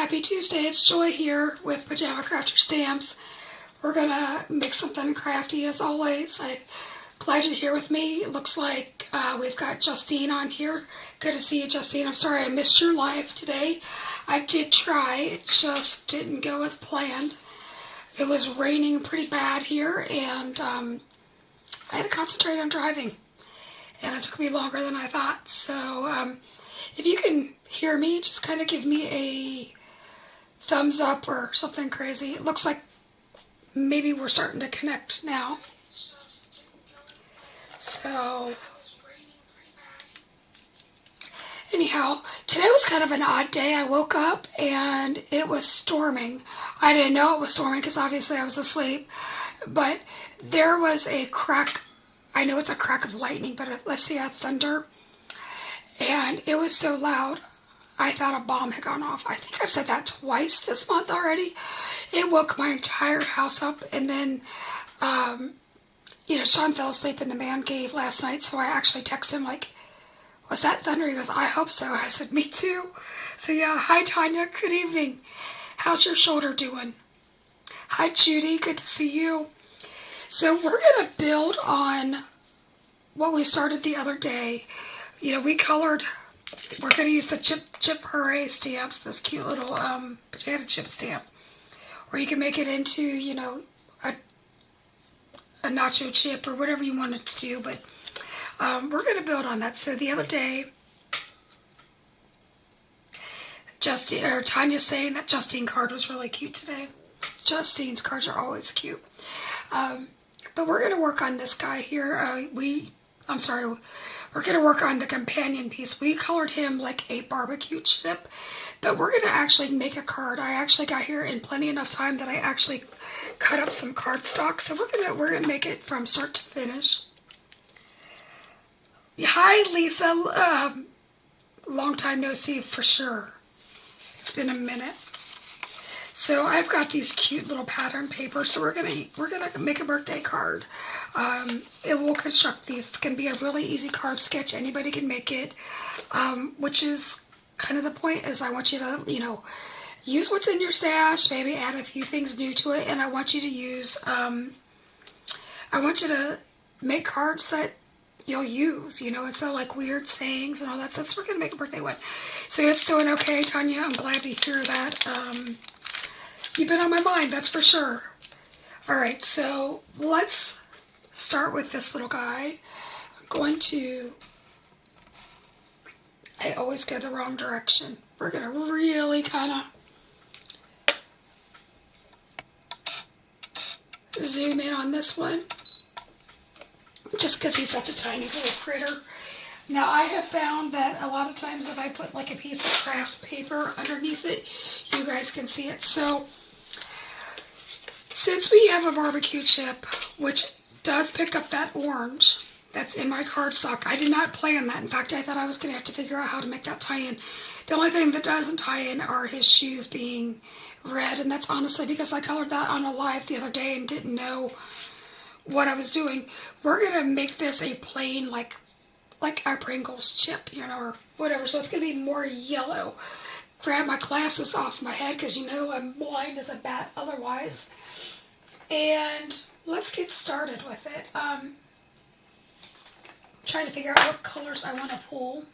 Happy Tuesday, it's Joy here with Pajama Crafter Stamps. We're gonna make something crafty as always. I'm glad you're here with me. It looks like we've got Justine on here. Good to see you, Justine. I'm sorry I missed your live today. I did try, it just didn't go as planned. It was raining pretty bad here and I had to concentrate on driving. And it took me longer than I thought. So if you can hear me, just kind of give me a thumbs up or something crazy. It looks like maybe we're starting to connect now. So anyhow, today was kind of an odd day. I woke up and it was storming. I didn't know it was storming because obviously I was asleep. But there was a crack. I know it's a crack of lightning, but let's say a thunder. And it was so loud, I thought a bomb had gone off. I think I've said that twice this month already. It woke my entire house up. And then, Sean fell asleep in the man cave last night. So I actually texted him like, was that thunder? He goes, I hope so. I said, me too. So yeah, hi Tanya, good evening. How's your shoulder doing? Hi Judy, good to see you. So we're going to build on what we started the other day. We colored, we're going to use the Chip Chip Hooray stamps, this cute little potato chip stamp. Or you can make it into, a nacho chip or whatever you want it to do. But we're going to build on that. So the other day, Tanya's saying that Justine's card was really cute today. Justine's cards are always cute. But we're going to work on this guy here. We're going to work on the companion piece. We colored him like a barbecue chip, but we're going to actually make a card. I actually got here in plenty enough time that I actually cut up some cardstock. So we're gonna make it from start to finish. Hi, Lisa. Long time no see for sure. It's been a minute. So I've got these cute little pattern paper. So we're gonna make a birthday card. It will construct these. It's gonna be a really easy card sketch. Anybody can make it. Which is kind of the point. Is I want you to use what's in your stash. Maybe add a few things new to it. And I want you to use. I want you to make cards that you'll use. Instead of like weird sayings and all that stuff. So we're gonna make a birthday one. So it's doing okay, Tanya. I'm glad to hear that. You've been on my mind, that's for sure. All right, so let's start with this little guy. I always go the wrong direction. We're gonna really kind of zoom in on this one. Just because he's such a tiny little critter. Now I have found that a lot of times if I put like a piece of craft paper underneath it, you guys can see it. So since we have a barbecue chip, which does pick up that orange that's in my cardstock, I did not plan that. In fact, I thought I was going to have to figure out how to make that tie in. The only thing that doesn't tie in are his shoes being red, and that's honestly because I colored that on a live the other day and didn't know what I was doing. We're going to make this a plain, like our Pringles chip, or whatever. So it's going to be more yellow. Grab my glasses off my head because I'm blind as a bat otherwise. And let's get started with it. Trying to figure out what colors I want to pull.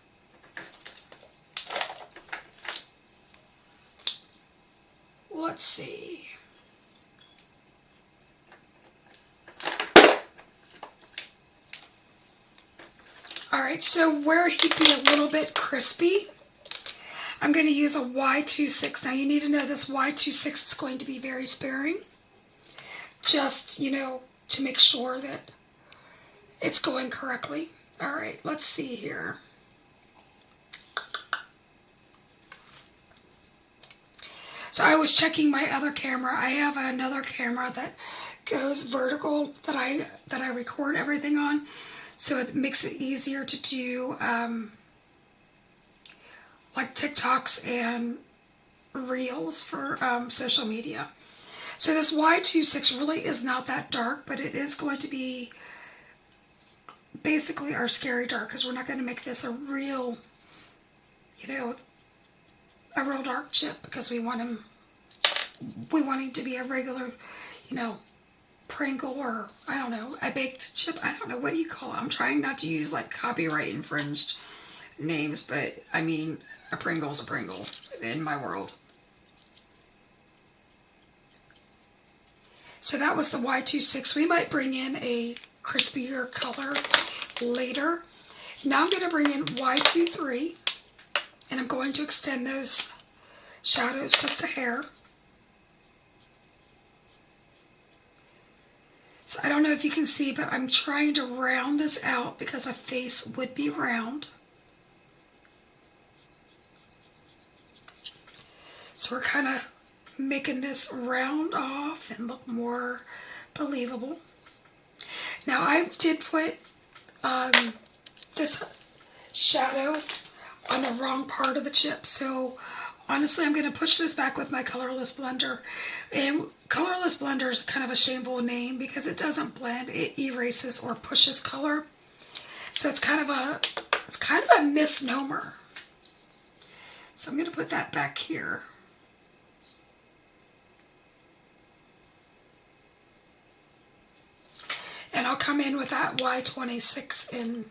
Let's see. Alright, so where he'd be a little bit crispy, I'm going to use a Y26. Now you need to know this Y26 is going to be very sparing. Just, to make sure that it's going correctly. Alright, let's see here. So I was checking my other camera. I have another camera that goes vertical that I record everything on. So it makes it easier to do like TikToks and Reels for social media. So this Y26 really is not that dark, but it is going to be basically our scary dark because we're not going to make this a real, a real dark chip because we want him to be a regular, you know, Pringle, or I don't know, a baked chip. I don't know, what do you call it? I'm trying not to use like copyright infringed names, but I mean, a Pringle's a Pringle in my world. So that was the Y26. We might bring in a crispier color later. Now I'm going to bring in Y23, and I'm going to extend those shadows just a hair. So I don't know if you can see, but I'm trying to round this out because a face would be round. So we're kind of making this round off and look more believable. Now I did put this shadow on the wrong part of the chip, so honestly I'm going to push this back with my colorless blender. And colorless blender is kind of a shameful name because it doesn't blend, it erases or pushes color. So it's kind of a misnomer. So I'm going to put that back here. And I'll come in with that Y26 and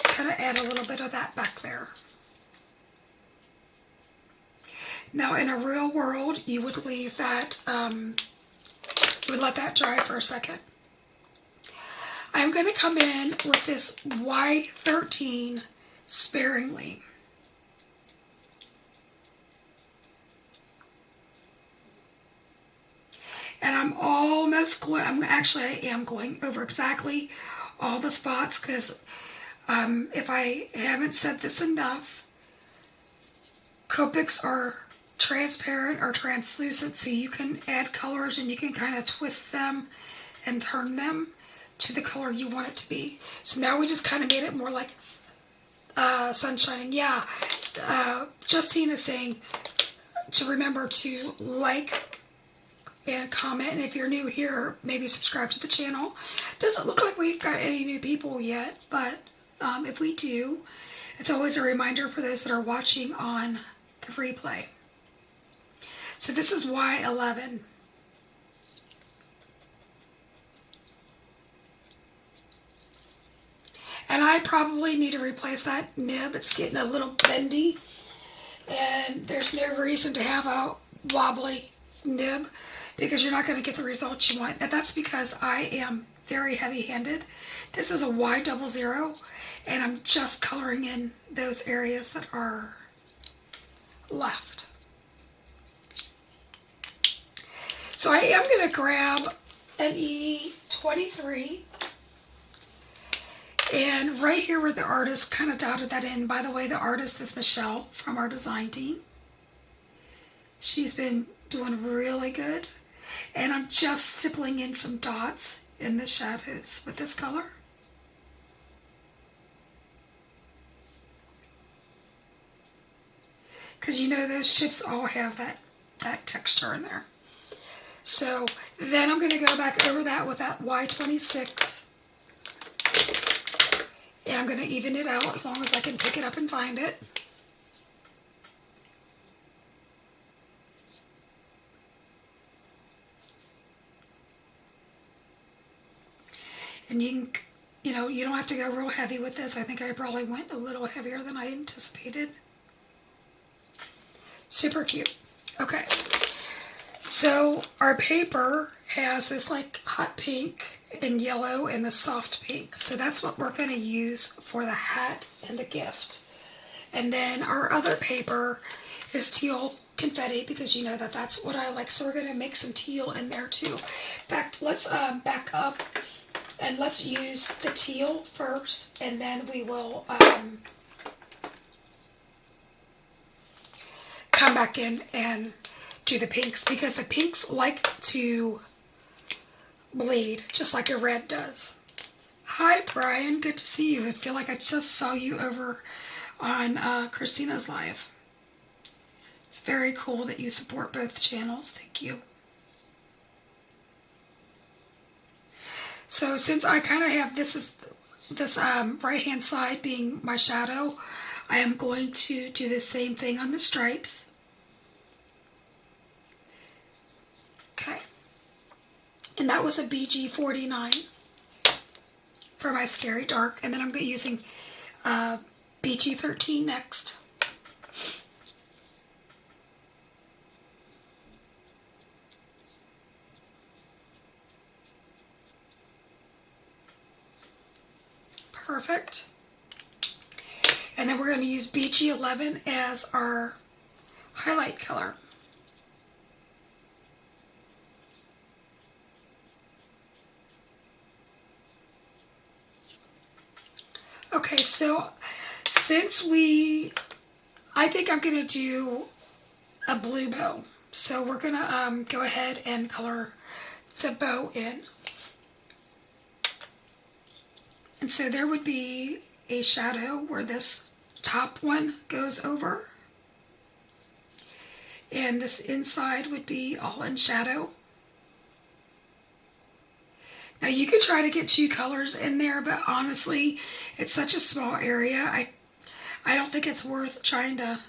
kind of add a little bit of that back there. Now in a real world, you would leave that, you would let that dry for a second. I'm going to come in with this Y13 sparingly. And I'm almost going, I am going over exactly all the spots because if I haven't said this enough, Copics are transparent or translucent, so you can add colors and you can kind of twist them and turn them to the color you want it to be. So now we just kind of made it more like sunshine. And yeah, Justine is saying to remember to like and comment, and if you're new here, maybe subscribe to the channel. Doesn't look like we've got any new people yet, but if we do, it's always a reminder for those that are watching on the replay. So this is Y11. And I probably need to replace that nib. It's getting a little bendy, and there's no reason to have a wobbly nib because you're not going to get the results you want. And that's because I am very heavy-handed. This is a Y00, and I'm just coloring in those areas that are left. So I am going to grab an E23, and right here where the artist kind of dotted that in. By the way, the artist is Michelle from our design team. She's been doing really good. And I'm just stippling in some dots in the shadows with this color. Because you know those chips all have that texture in there. So then I'm going to go back over that with that Y26. And I'm going to even it out as long as I can pick it up and find it. And you don't have to go real heavy with this. I think I probably went a little heavier than I anticipated. Super cute. Okay. So our paper has this like hot pink and yellow and the soft pink. So that's what we're going to use for the hat and the gift. And then our other paper is teal confetti because you know that's what I like. So we're going to make some teal in there too. In fact, let's back up. And let's use the teal first, and then we will come back in and do the pinks, because the pinks like to bleed just like a red does. Hi, Brian. Good to see you. I feel like I just saw you over on Christina's live. It's very cool that you support both channels. Thank you. So since I kind of have this right hand side being my shadow, I am going to do the same thing on the stripes. Okay. And that was a BG49 for my Scary Dark. And then I'm going to be using BG13 next. Perfect. And then we're going to use BG11 as our highlight color. Okay, so since I think I'm going to do a blue bow. So we're going to go ahead and color the bow in. And so there would be a shadow where this top one goes over. And this inside would be all in shadow. Now you could try to get 2 colors in there, but honestly, it's such a small area. I don't think it's worth trying to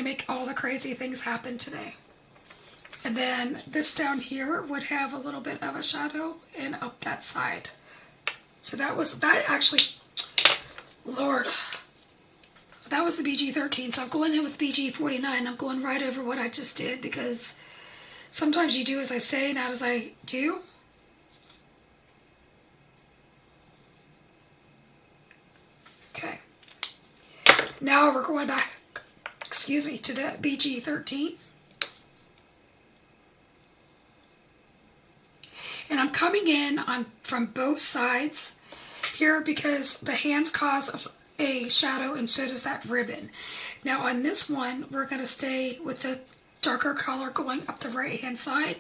make all the crazy things happen today. And then this down here would have a little bit of a shadow and up that side. So that actually, Lord, that was the BG13. So I'm going in with BG49. I'm going right over what I just did because sometimes you do as I say, not as I do. Okay. Now we're going back, to the BG13. And I'm coming in from both sides here because the hands cause a shadow and so does that ribbon. Now on this one, we're going to stay with the darker color going up the right hand side.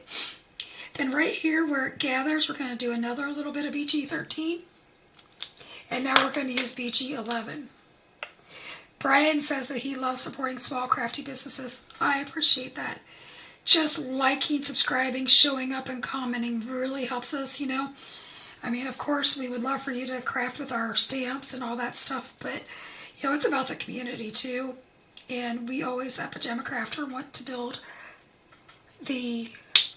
Then right here where it gathers, we're going to do another little bit of BG13. And now we're going to use BG11. Brian says that he loves supporting small crafty businesses. I appreciate that. Just liking, subscribing, showing up, and commenting really helps us, you know. I mean, of course, we would love for you to craft with our stamps and all that stuff, but, you know, it's about the community, too. And we always, at Pajama Crafter, want to build the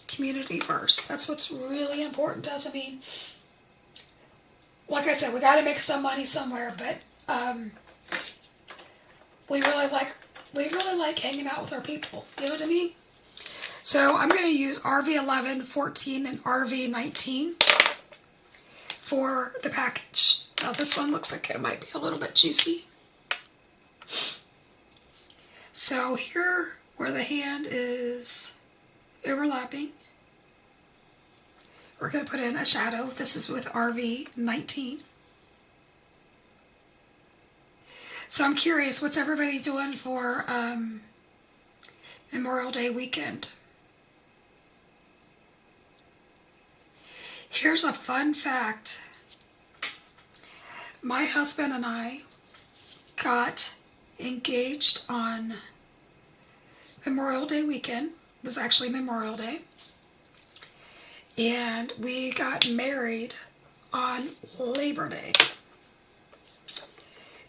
community first. That's what's really important to us. I mean, like I said, we got to make some money somewhere, but we really like hanging out with our people. You know what I mean? So I'm going to use RV11, 14, and RV19 for the package. Now this one looks like it might be a little bit juicy. So here where the hand is overlapping, we're going to put in a shadow. This is with RV19. So I'm curious, what's everybody doing for Memorial Day weekend? Here's a fun fact. My husband and I got engaged on Memorial Day weekend. It was actually Memorial Day. And we got married on Labor Day.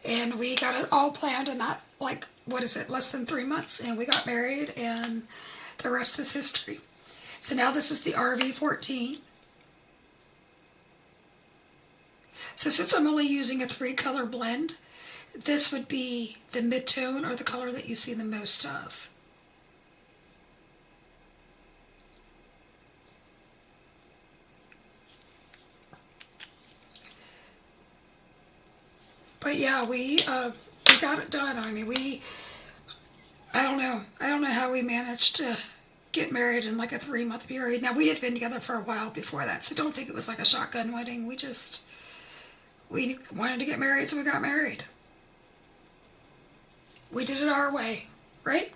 And we got it all planned in that, like, what is it, less than 3 months. And we got married and the rest is history. So now this is the RV14. So since I'm only using a 3-color blend, this would be the mid-tone or the color that you see the most of. But yeah, we got it done. I mean, I don't know how we managed to get married in like a 3-month period. Now we had been together for a while before that, so don't think it was like a shotgun wedding. We wanted to get married, so we got married. We did it our way, right?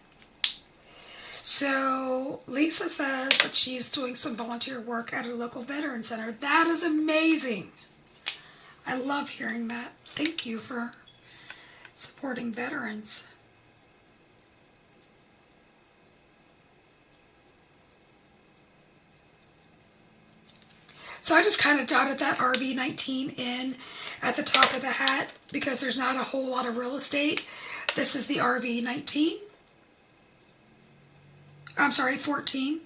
So Lisa says that she's doing some volunteer work at a local veteran center. That is amazing. I love hearing that. Thank you for supporting veterans. So I just kind of dotted that RV19 in at the top of the hat because there's not a whole lot of real estate. This is the RV19. I'm sorry, 14.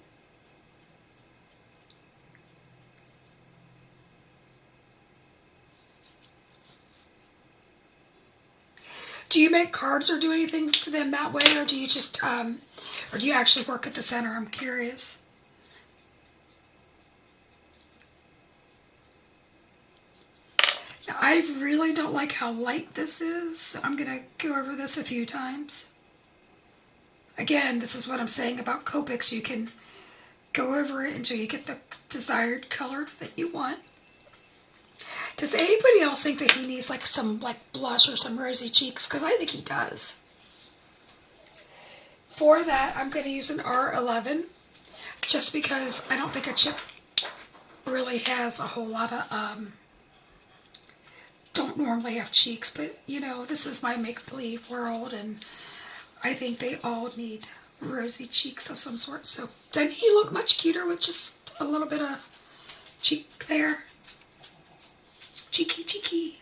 Do you make cards or do anything for them that way, or do you just, or do you actually work at the center? I'm curious. Now, I really don't like how light this is, so I'm going to go over this a few times. Again, this is what I'm saying about Copics. You can go over it until you get the desired color that you want. Does anybody else think that he needs like some blush or some rosy cheeks? Because I think he does. For that, I'm going to use an R11 just because I don't think a chip really has a whole lot of, don't normally have cheeks, but you know, this is my make-believe world and I think they all need rosy cheeks of some sort. So doesn't he look much cuter with just a little bit of cheek there? Cheeky, cheeky.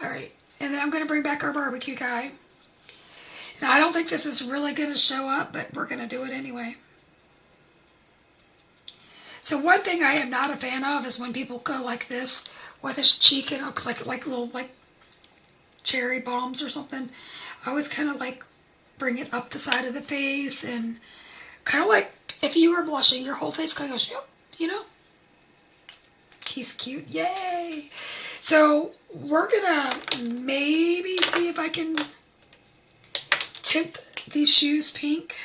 Alright, and then I'm going to bring back our barbecue guy. Now, I don't think this is really going to show up, but we're going to do it anyway. So one thing I am not a fan of is when people go like this with his cheek and it looks like little cherry bombs or something. I always kind of bring it up the side of the face and kind of like if you were blushing, your whole face kind of goes, you know. He's cute, yay! So we're gonna maybe see if I can tint these shoes pink.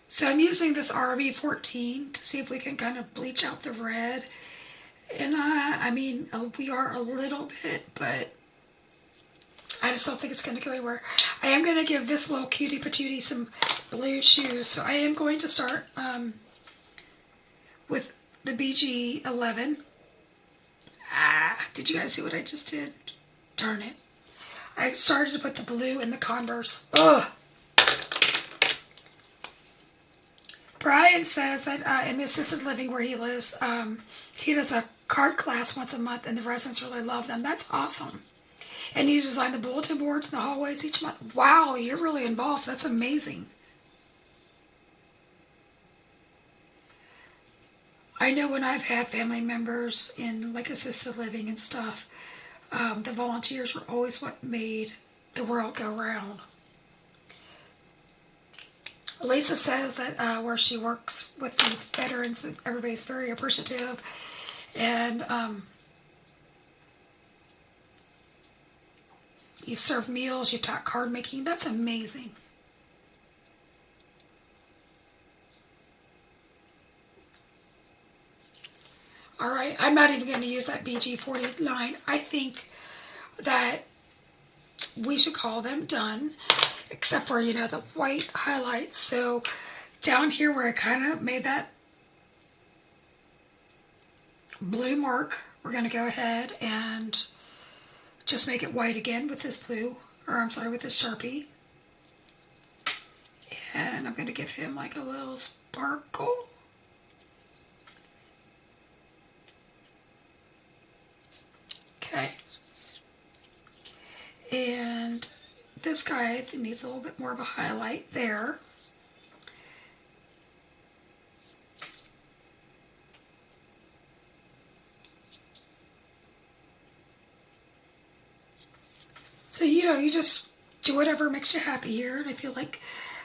So I'm using this RV14 to see if we can kind of bleach out the red. And I mean, we are a little bit, but I just don't think it's going to go anywhere. I am going to give this little cutie patootie some blue shoes. So I am going to start with the BG11. Did you guys see what I just did? Darn it. I started to put the blue in the Converse. Ugh. Brian says that in the assisted living where he lives, he does a card class once a month and the residents really love them. That's awesome. And you design the bulletin boards in the hallways each month. Wow, you're really involved. That's amazing. I know when I've had family members in assisted living and stuff, the volunteers were always what made the world go round. Lisa says that where she works with the veterans, that everybody's very appreciative, and you've served meals, you've taught card making. That's amazing. All right, I'm not even going to use that BG49. I think that we should call them done, except for, the white highlights. So down here where I kind of made that blue mark, we're going to go ahead and just make it white again with this blue, or I'm sorry, with this Sharpie. And I'm going to give him a little sparkle. Okay. And this guy needs a little bit more of a highlight there. So, you just do whatever makes you happy here. And I feel like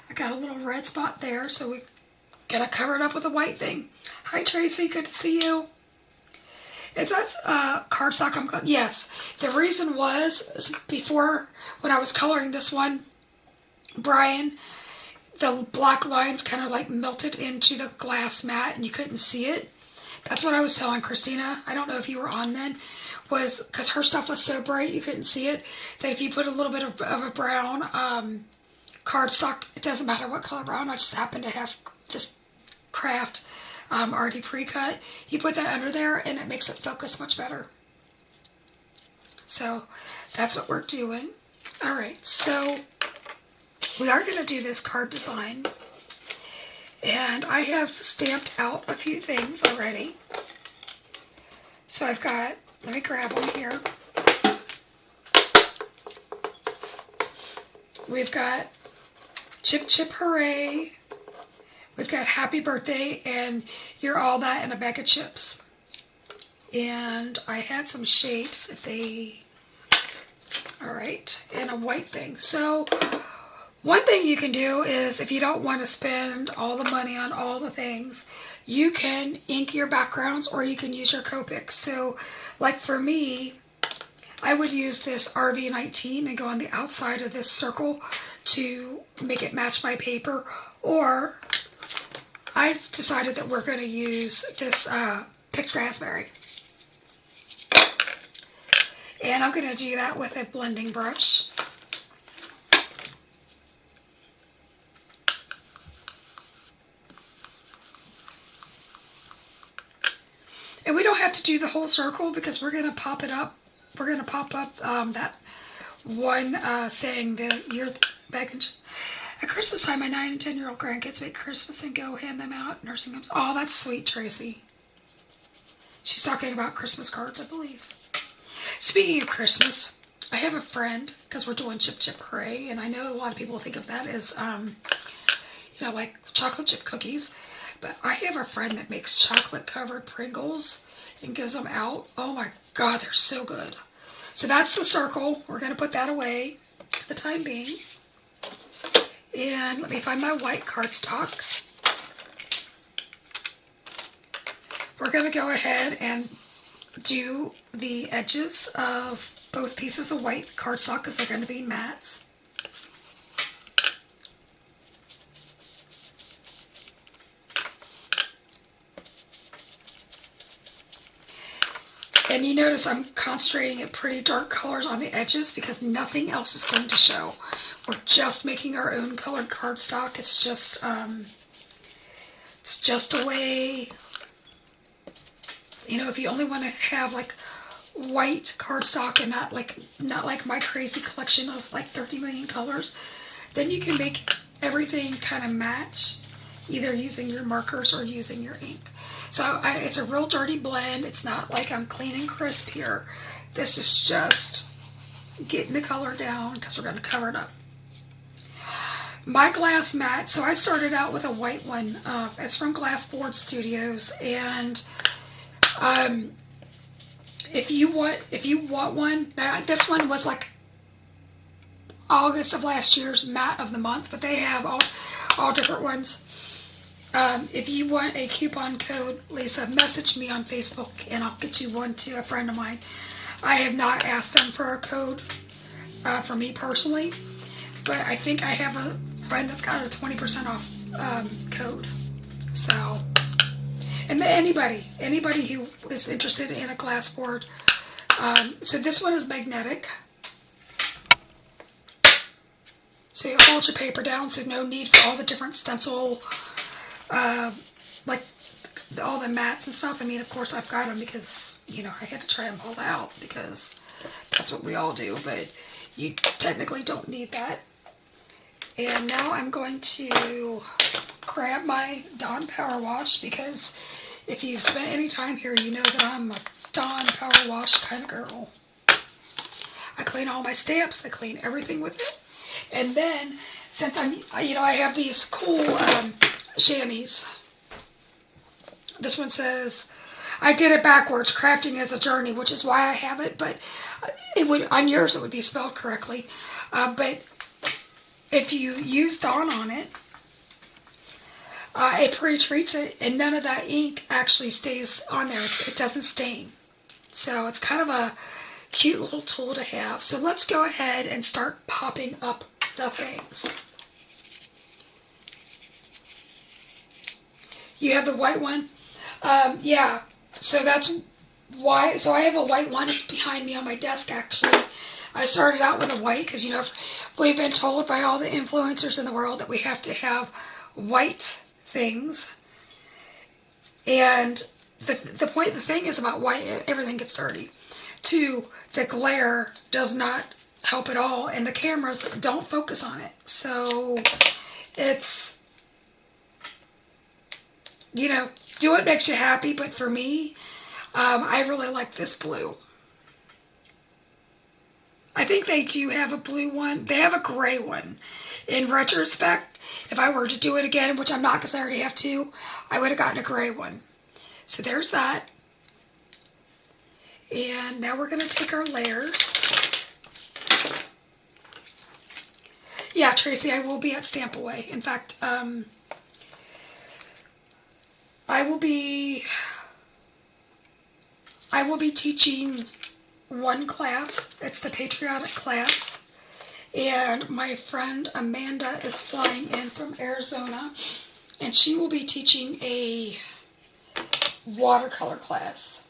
I got a little red spot there, so we gotta cover it up with a white thing. Hi, Tracy. Good to see you. Is that cardstock? Yes. The reason was before, when I was coloring this one, Brian, the black lines kind of melted into the glass mat and you couldn't see it. That's what I was telling Christina. I don't know if you were on then. Was because her stuff was so bright you couldn't see it. That if you put a little bit of a brown cardstock, it doesn't matter what color brown. I just happen to have this craft already pre-cut. You put that under there and it makes it focus much better. So that's what we're doing. Alright, so we are going to do this card design. And I have stamped out a few things already. So I've got, let me grab them here. We've got Chip Chip Hooray. We've got Happy Birthday and You're All That in a Bag of Chips. And I had some shapes if they, all right, and a white thing. So one thing you can do is if you don't want to spend all the money on all the things, you can ink your backgrounds or you can use your Copic. So like for me, I would use this RV19 and go on the outside of this circle to make it match my paper. Or I've decided that we're going to use this picked raspberry. And I'm going to do that with a blending brush. And we don't have to do the whole circle because we're going to pop it up. We're going to pop up that one saying that you're back in. At Christmas time, my 9 and 10-year-old grandkids make Christmas and go hand them out at nursing homes. Oh, that's sweet, Tracy. She's talking about Christmas cards, I believe. Speaking of Christmas, I have a friend, because we're doing Chip Chip Hooray, and I know a lot of people think of that as, you know, like chocolate chip cookies. But I have a friend that makes chocolate-covered Pringles and gives them out. Oh my God, they're so good. So that's the circle. We're going to put that away for the time being. And let me find my white cardstock. We're going to go ahead and do the edges of both pieces of white cardstock because they're going to be mattes. And you notice I'm concentrating at pretty dark colors on the edges because nothing else is going to show. We're just making our own colored cardstock. It's just a way, you know, if you only want to have like white cardstock and not like my crazy collection of like 30 million colors, then you can make everything kind of match, either using your markers or using your ink. So it's a real dirty blend. It's not like I'm clean and crisp here. This is just getting the color down because we're going to cover it up. My glass mat, so I started out with a white one. It's from Glass Board Studios, and if you want one, now this one was like August of last year's mat of the month, but they have all different ones. If you want a coupon code, Lisa, message me on Facebook and I'll get you one to a friend of mine. I have not asked them for a code for me personally, but I think I have a friend that's got a 20% off code. So, and anybody who is interested in a glass board. So this one is magnetic. So you hold your paper down, so no need for all the different stencil, like all the mats and stuff. I mean, of course I've got them because, you know, I had to try them all out because that's what we all do, but you technically don't need that. And now I'm going to grab my Dawn Power Wash because if you've spent any time here, you know that I'm a Dawn Power Wash kind of girl. I clean all my stamps, I clean everything with it. And then, since I have these cool chamois. This one says, I did it backwards, crafting is a journey, which is why I have it, but it would, on yours it would be spelled correctly. But if you use Dawn on it, it pre-treats it, and none of that ink actually stays on there. It doesn't stain. So it's kind of a cute little tool to have. So let's go ahead and start popping up the things. You have the white one? Yeah. So that's why. So I have a white one. It's behind me on my desk, actually. I started out with a white because, you know, we've been told by all the influencers in the world that we have to have white things. And the thing is about white, everything gets dirty. 2, the glare does not help at all, and the cameras don't focus on it. So it's you know, do what makes you happy. But for me, I really like this blue. I think they do have a blue one. They have a gray one. In retrospect, if I were to do it again, which I'm not because I already have two, I would have gotten a gray one. So there's that. And now we're going to take our layers. Yeah, Tracy, I will be at Stamp Away. In fact, I will be teaching one class. It's the patriotic class. And my friend Amanda is flying in from Arizona, and she will be teaching a watercolor class.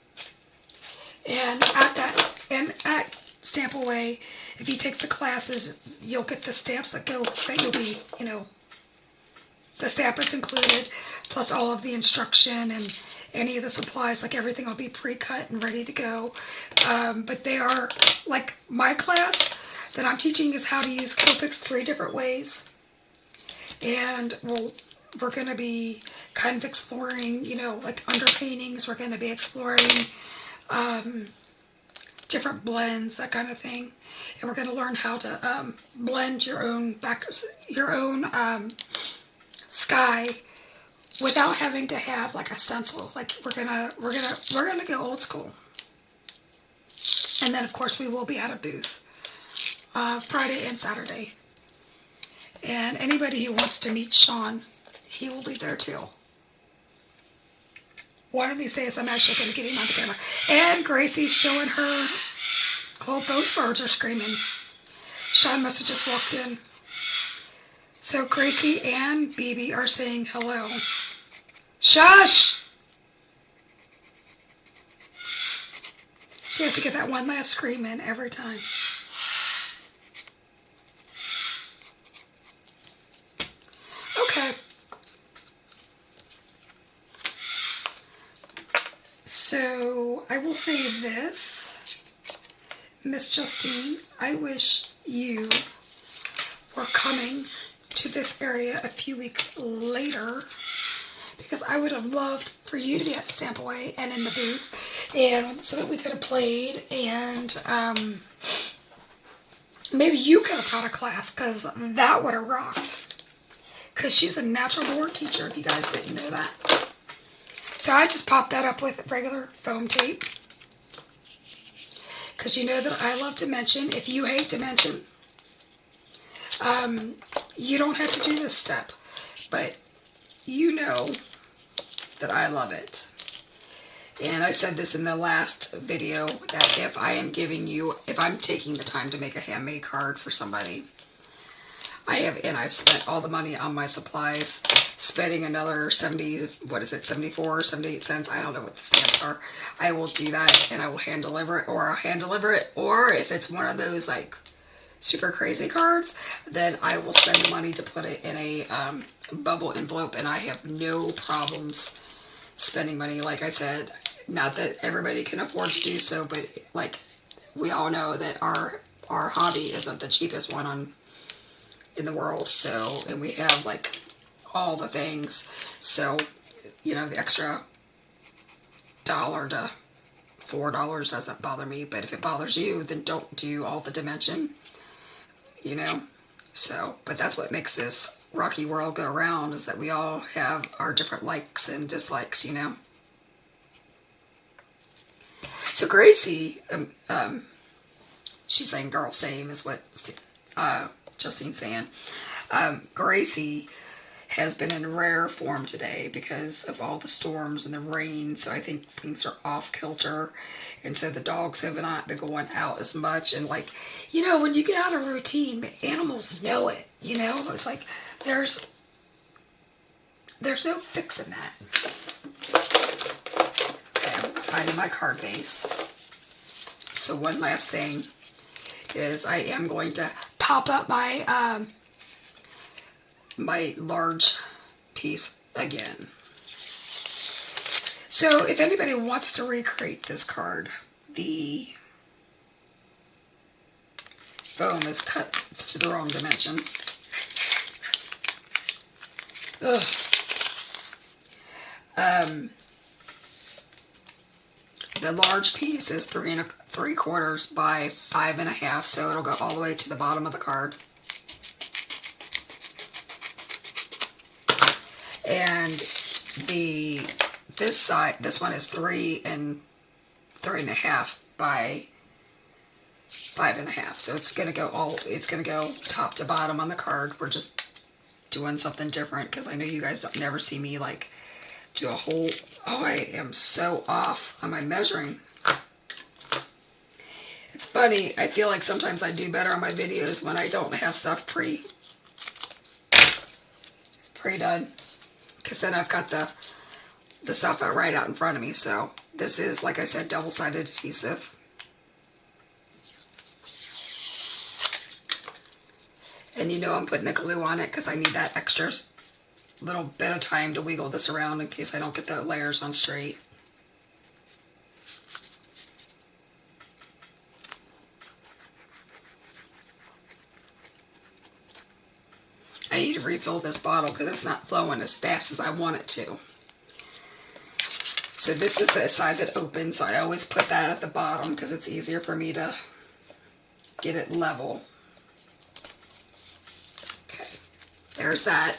And at Stamp Away, if you take the classes, you'll get the stamps that you'll be, you know, the stamp is included, plus all of the instruction and any of the supplies, like everything will be pre-cut and ready to go. But they are, like my class that I'm teaching is how to use Copics 3 different ways. And we're going to be kind of exploring, you know, like underpaintings. We're going to be exploring different blends, that kind of thing. And we're going to learn how to blend your own sky without having to have like a stencil. Like we're gonna go old school. And then of course we will be at a booth Friday and Saturday. And anybody who wants to meet Sean, he will be there too. One of these days I'm actually going to get him on the camera. And Gracie's showing her. Oh, both birds are screaming. Sean must have just walked in. So Gracie and BB are saying hello. Shush! She has to get that one last scream in every time. Okay. So I will say this, Miss Justine, I wish you were coming to this area a few weeks later, because I would have loved for you to be at Stamp Away and in the booth, and so that we could have played, and maybe you could have taught a class, because that would have rocked. Because she's a natural born teacher, if you guys didn't know that. So I just popped that up with regular foam tape, because you know that I love dimension. If you hate dimension, you don't have to do this step, but you know that I love it. And I said this in the last video, that if I'm taking the time to make a handmade card for somebody, I've spent all the money on my supplies, spending another 74 or 78 cents, I don't know what the stamps are. I will do that, and I will hand deliver it, or I'll hand deliver it, or if it's one of those like super crazy cards, then I will spend the money to put it in a bubble envelope, and I have no problems spending money. Like I said, not that everybody can afford to do so, but like we all know that our hobby isn't the cheapest one in the world. So, and we have like all the things. So, you know, the extra $1 to $4 doesn't bother me. But if it bothers you, then don't do all the dimension. You know, so, but that's what makes this rocky world go around, is that we all have our different likes and dislikes, you know. So Gracie, she's saying girl same is what Justine's saying. Gracie has been in rare form today because of all the storms and the rain, so I think things are off kilter, and so the dogs have not been going out as much. And like, you know, when you get out of routine, the animals know it, you know. It's like there's no fixing that. Okay, I'm finding my card base. So one last thing is I am going to pop up my my large piece again. So if anybody wants to recreate this card, the foam is cut to the wrong dimension. Ugh. The large piece is 3 3/4 by 5.5, so it'll go all the way to the bottom of the card. And this side, this one is 3 3.5 by 5.5. So it's gonna go top to bottom on the card. We're just doing something different because I know you guys don't never see me like do a whole. Oh, I am so off on my measuring. It's funny. I feel like sometimes I do better on my videos when I don't have stuff pre-done, because then I've got the stuff right out in front of me. So this is, like I said, double-sided adhesive. And you know I'm putting the glue on it because I need that extra little bit of time to wiggle this around in case I don't get the layers on straight. I need to refill this bottle because it's not flowing as fast as I want it to. So this is the side that opens, so I always put that at the bottom because it's easier for me to get it level. Okay, there's that.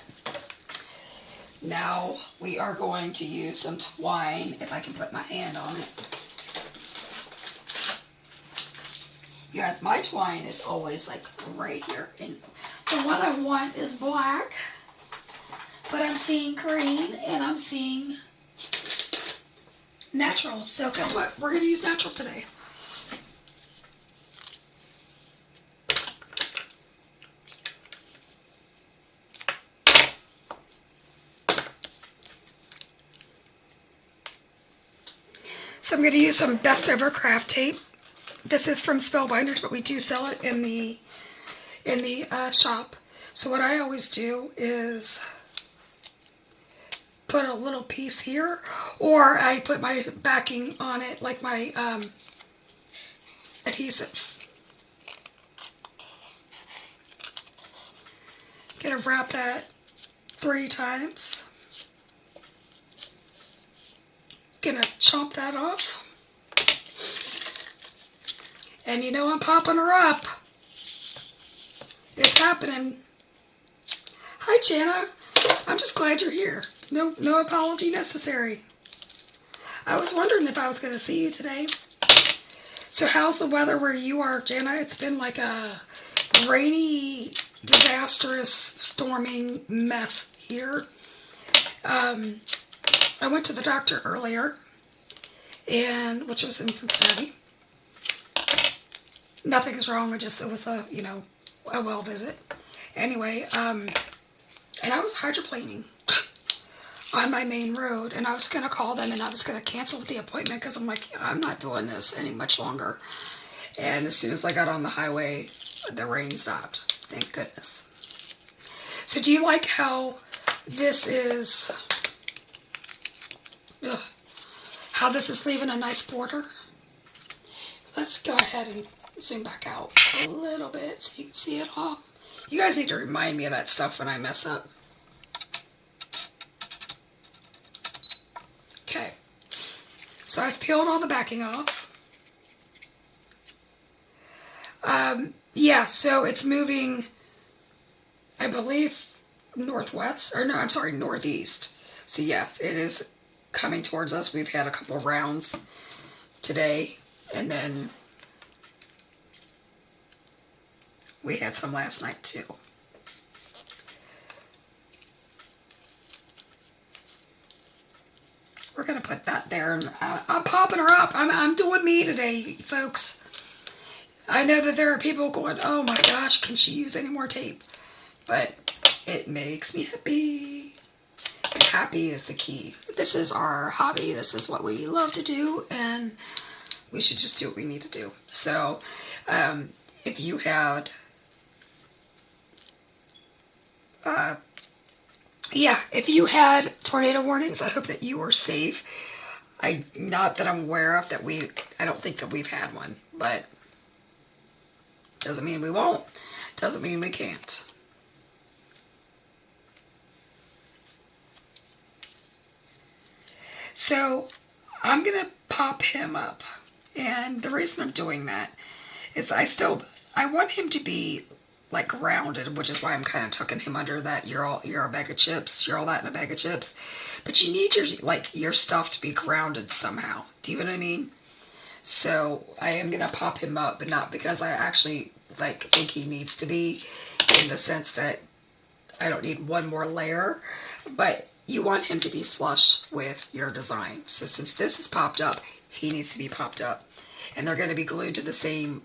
Now we are going to use some twine, if I can put my hand on it. You guys, my twine is always like right here. And the one I want is black, but I'm seeing green and I'm seeing natural. So guess what? We're going to use natural today. So I'm going to use some Best Ever craft tape. This is from Spellbinders, but we do sell it in the shop. So what I always do is put a little piece here, or I put my backing on it, like my adhesive. Gonna wrap that 3 times. Gonna chop that off. And you know I'm popping her up. It's happening. Hi, Jana. I'm just glad you're here. No apology necessary. I was wondering if I was going to see you today. So how's the weather where you are, Jana? It's been like a rainy, disastrous, storming mess here. I went to the doctor earlier, which was in Cincinnati. Nothing's wrong. It was a well visit. Anyway, and I was hydroplaning on my main road, and I was going to call them and I was going to cancel the appointment because I'm like, I'm not doing this any much longer. And as soon as I got on the highway, the rain stopped. Thank goodness. So do you like how this is, how this is leaving a nice border? Let's go ahead and zoom back out a little bit so you can see it all. You guys need to remind me of that stuff when I mess up. Okay, so I've peeled all the backing off. Yeah, so it's moving, I believe, northwest, or no, I'm sorry, northeast. So yes, it is coming towards us. We've had a couple of rounds today, and then we had some last night too. We're gonna put that there, and I'm popping her up. I'm doing me today, folks. I know that there are people going, oh my gosh, can she use any more tape? But it makes me happy. And happy is the key. This is our hobby. This is what we love to do, and we should just do what we need to do. So, if you had, if you had tornado warnings, I hope that you were safe. Not that I'm aware of that I don't think that we've had one, but doesn't mean we won't. Doesn't mean we can't. So I'm going to pop him up. And the reason I'm doing that is that I want him to be like rounded, which is why I'm kind of tucking him under that you're a bag of chips, you're all that in a bag of chips. But you need your stuff to be grounded somehow. Do you know what I mean? So I am going to pop him up, but not because I actually think he needs to be, in the sense that I don't need one more layer, but you want him to be flush with your design. So since this is popped up, he needs to be popped up. And they're going to be glued to the same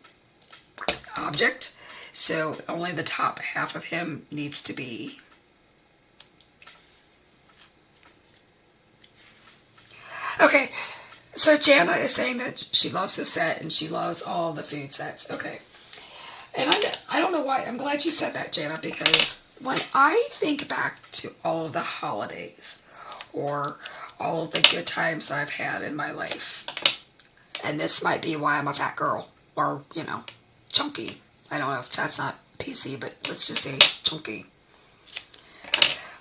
object. So only the top half of him needs to be. Okay, so Jana is saying that she loves this set and she loves all the food sets. Okay. And I don't know why. I'm glad you said that, Jana, because when I think back to all of the holidays or all of the good times that I've had in my life, and this might be why I'm a fat girl or, chunky. I don't know if that's not PC, but let's just say chunky.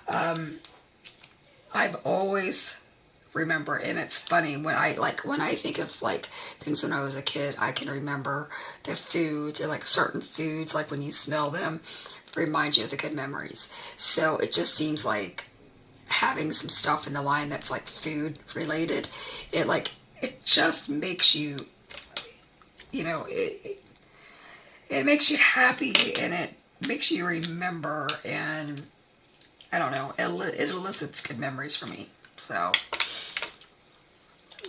I've always remember, and it's funny when I think of things when I was a kid, I can remember the foods and certain foods, when you smell them, remind you of the good memories. So it just seems like having some stuff in the line that's food related, it just makes you, it makes you happy and it makes you remember, and I don't know, it elicits good memories for me. So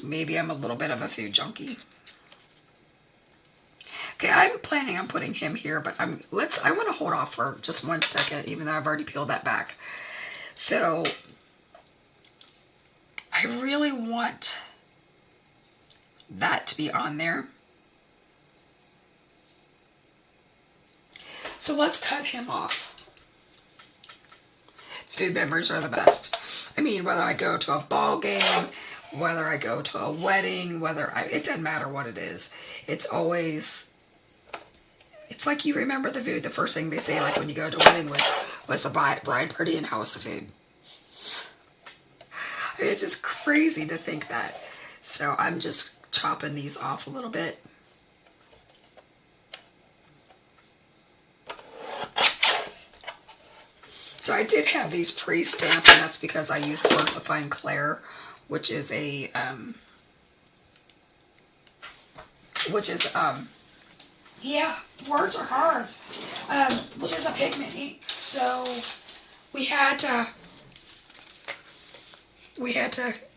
maybe I'm a little bit of a food junkie. Okay, I'm planning on putting him here, but I want to hold off for just 1 second, even though I've already peeled that back. So I really want that to be on there. So let's cut him off. Food memories are the best. I mean, whether I go to a ball game, whether I go to a wedding, it doesn't matter what it is. It's always, it's like you remember the food. The first thing they say, when you go to a wedding, was the bride party and how was the food? I mean, it's just crazy to think that. So I'm just chopping these off a little bit. So I did have these pre-stamped, and that's because I used Works of Fine Claire, which is a, yeah, words are hard, which is a pigment ink. So we had to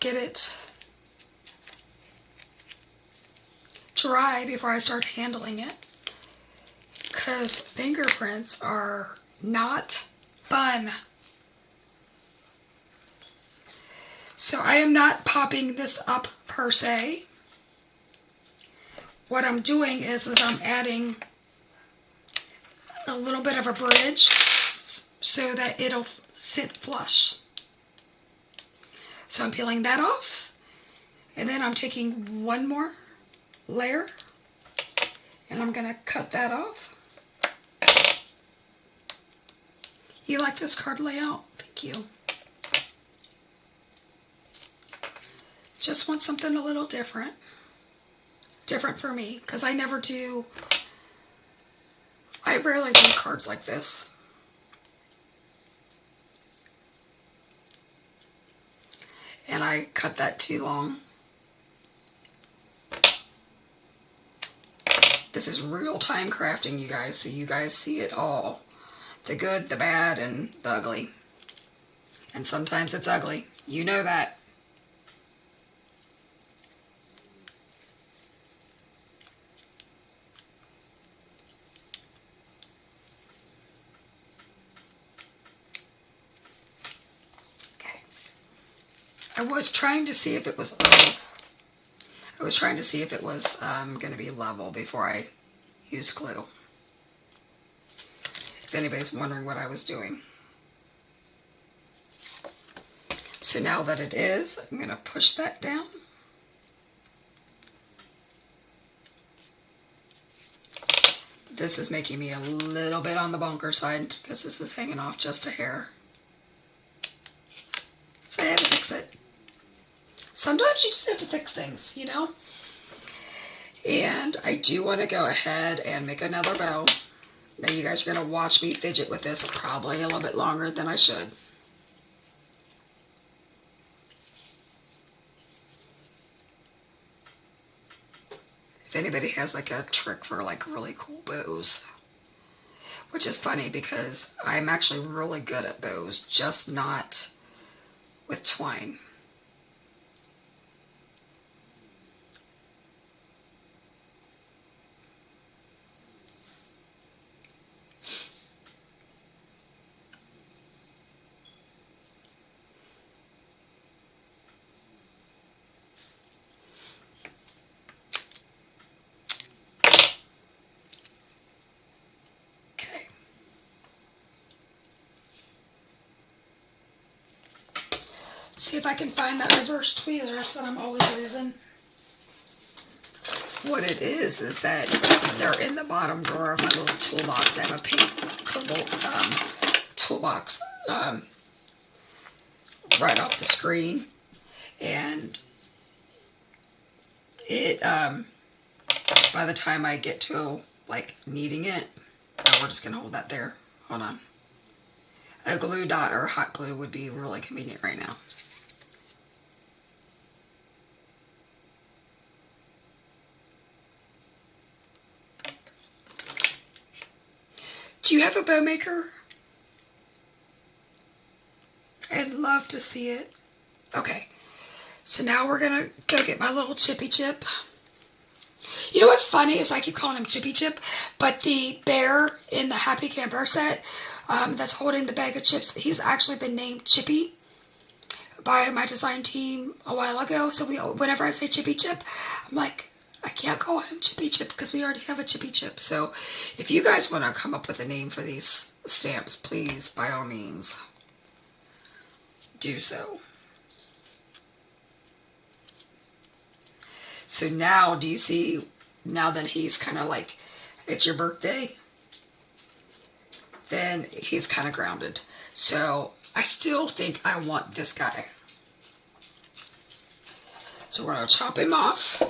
get it dry before I start handling it, because fingerprints are not fun. So I am not popping this up per se. What I'm doing is I'm adding a little bit of a bridge so that it'll sit flush. So I'm peeling that off, and then I'm taking one more layer and I'm gonna cut that off. You like this card layout? Thank you. Just want something a little different. Different for me, because I rarely do cards like this. And I cut that too long. This is real-time crafting, you guys, so you guys see it all. The good, the bad, and the ugly. And sometimes it's ugly. You know that. Okay. I was trying to see if it was going to be level before I used glue. If anybody's wondering what I was doing. So now that it is, I'm going to push that down. This is making me a little bit on the bonker side because this is hanging off just a hair. So I had to fix it. sometimes you just have to fix things, you know? And I do want to go ahead and make another bow. Now you guys are going to watch me fidget with this probably a little bit longer than I should. If anybody has like a trick for like really cool bows. Which is funny because I'm actually really good at bows, just not with twine. See if I can find that reverse tweezers that I'm always using. What it is that they're in the bottom drawer of my little toolbox. I have a pink toolbox right off the screen. And it, by the time I get to like needing it, we're just going to hold that there. Hold on. A glue dot or hot glue would be really convenient right now. Do you have a bow maker? I'd love to see it. Okay, so now we're gonna go get my little Chippy Chip. You know what's funny is I keep calling him Chippy Chip, but the bear in the Happy Camper set that's holding the bag of chips, he's actually been named Chippy by my design team a while ago. So whenever I say Chippy Chip, I'm like, I can't call him Chippy Chip because we already have a Chippy Chip. So if you guys want to come up with a name for these stamps, please, by all means, do so. So now, do you see, now that he's kind of like, it's your birthday, then he's kind of grounded. So I still think I want this guy. So we're going to chop him off.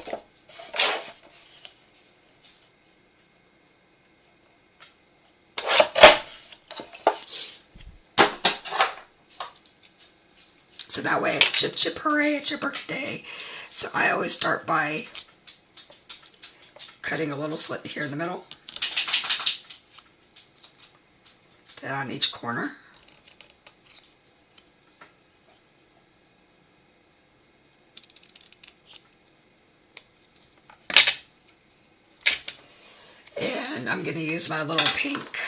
So that way it's Chip Chip Hooray, it's your birthday. So I always start by cutting a little slit here in the middle. Then on each corner. And I'm going to use my little pink,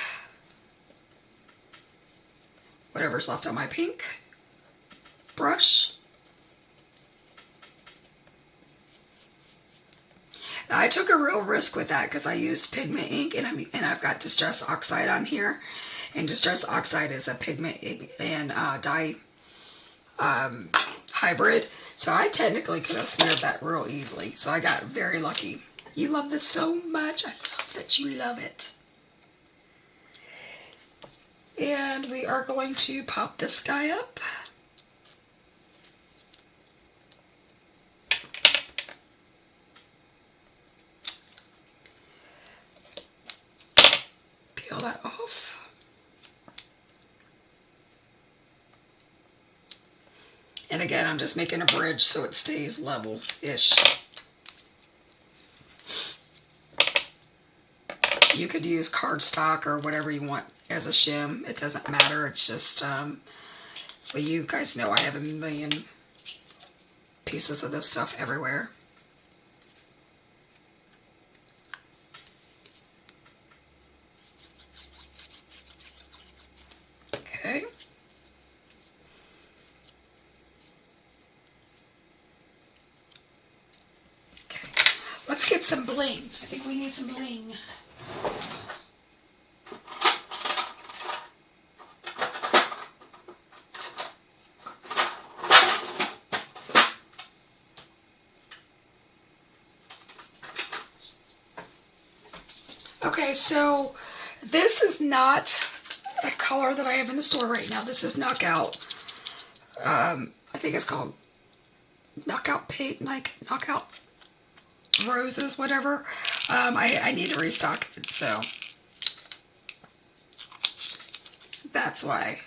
whatever's left on my pink brush. Now, I took a real risk with that because I used pigment ink and I've got Distress Oxide on here. And Distress Oxide is a pigment and dye hybrid. So I technically could have smeared that real easily. So I got very lucky. You love this so much. I love that you love it. And we are going to pop this guy up. Peel that off. And again, I'm just making a bridge so it stays level-ish. You could use cardstock or whatever you want as a shim. It doesn't matter. It's just, well, you guys know I have a million pieces of this stuff everywhere. Okay. Let's get some bling. I think we need some bling. Okay, so this is not a color that I have in the store right now. This is Knockout. I think it's called knockout paint, like knockout roses, whatever. I need to restock it, so that's why.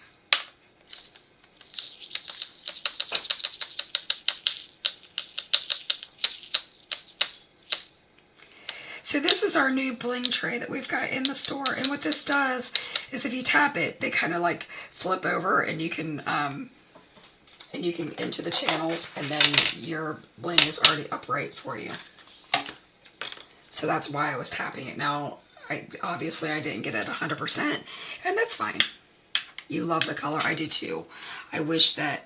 So this is our new bling tray that we've got in the store, and what this does is if you tap it, they kind of like flip over, and you can into the channels, and then your bling is already upright for you. So that's why I was tapping it. Now, obviously I didn't get it 100%, and that's fine. You love the color, I do too. I wish I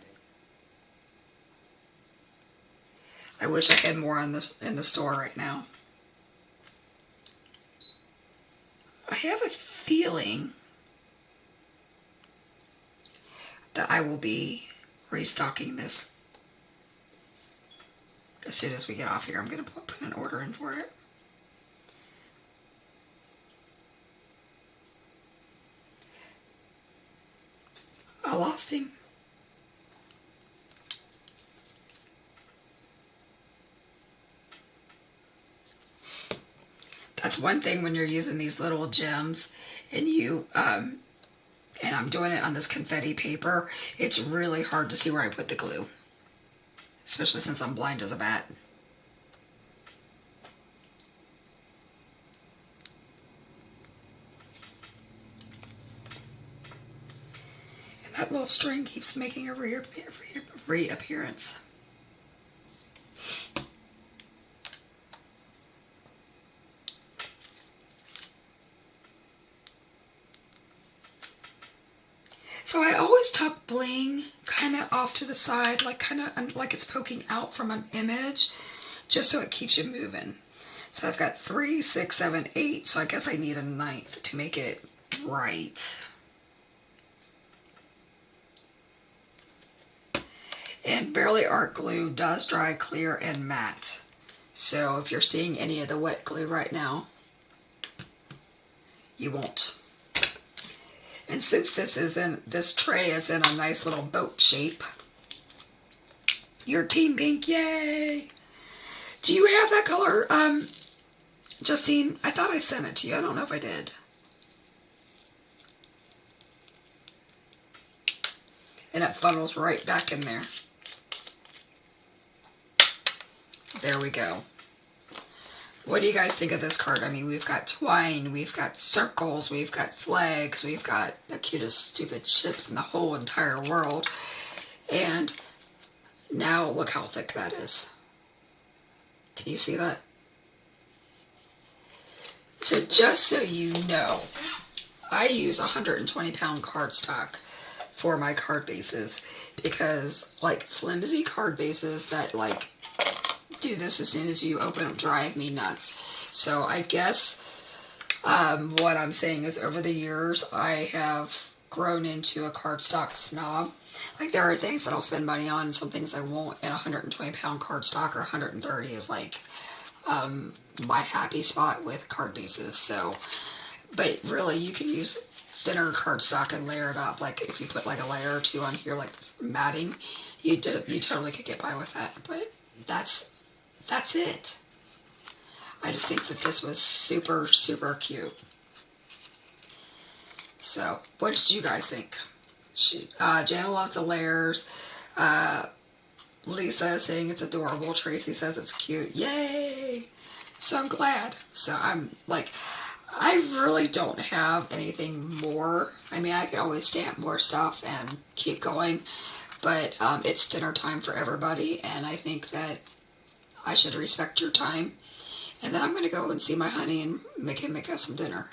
had more on this in the store right now. I have a feeling that I will be restocking this as soon as we get off here. I'm going to put an order in for it. I lost him. That's one thing when you're using these little gems and and I'm doing it on this confetti paper, it's really hard to see where I put the glue, especially since I'm blind as a bat. And that little string keeps making a reappearance. So I always tuck bling kind of off to the side, like kind of like it's poking out from an image, just so it keeps you moving. So I've got 3, 6, 7, 8, so I guess I need a 9th to make it right. And Barely Art glue does dry clear and matte. So if you're seeing any of the wet glue right now, you won't. And since this tray is in a nice little boat shape, your team pink, yay! Do you have that color, Justine? I thought I sent it to you. I don't know if I did. And it funnels right back in there. There we go. What do you guys think of this card? I mean, we've got twine, we've got circles, we've got flags, we've got the cutest stupid ships in the whole entire world. And now look how thick that is. Can you see that? So just so you know, I use 120-pound cardstock for my card bases because like flimsy card bases that like do this as soon as you open them drive me nuts. So I guess what I'm saying is over the years I have grown into a cardstock snob. Like there are things that I'll spend money on and some things I won't, and 120-pound cardstock or 130 is like my happy spot with card bases. So, but really you can use thinner cardstock and layer it up. Like if you put like a layer or two on here like matting, you totally could get by with that. But that's it. I just think that this was super, super cute. So, what did you guys think? Jana loves the layers. Lisa is saying it's adorable. Tracy says it's cute. Yay! So I'm glad. So I'm like, I really don't have anything more. I mean, I could always stamp more stuff and keep going. But it's dinner time for everybody. And I think that I should respect your time. And then I'm going to go and see my honey and make us some dinner.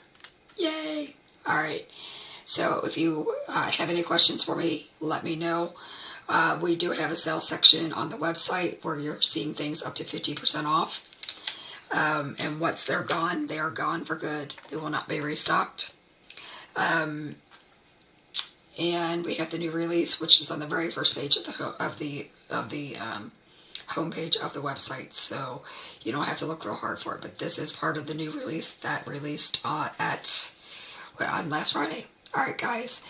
Yay! Alright. So if you have any questions for me, let me know. We do have a sale section on the website where you're seeing things up to 50% off. And once they're gone, they are gone for good. They will not be restocked. And we have the new release, which is on the very first page of the homepage of the website, so you don't have to look real hard for it. But this is part of the new release that released on last Friday. All right, guys.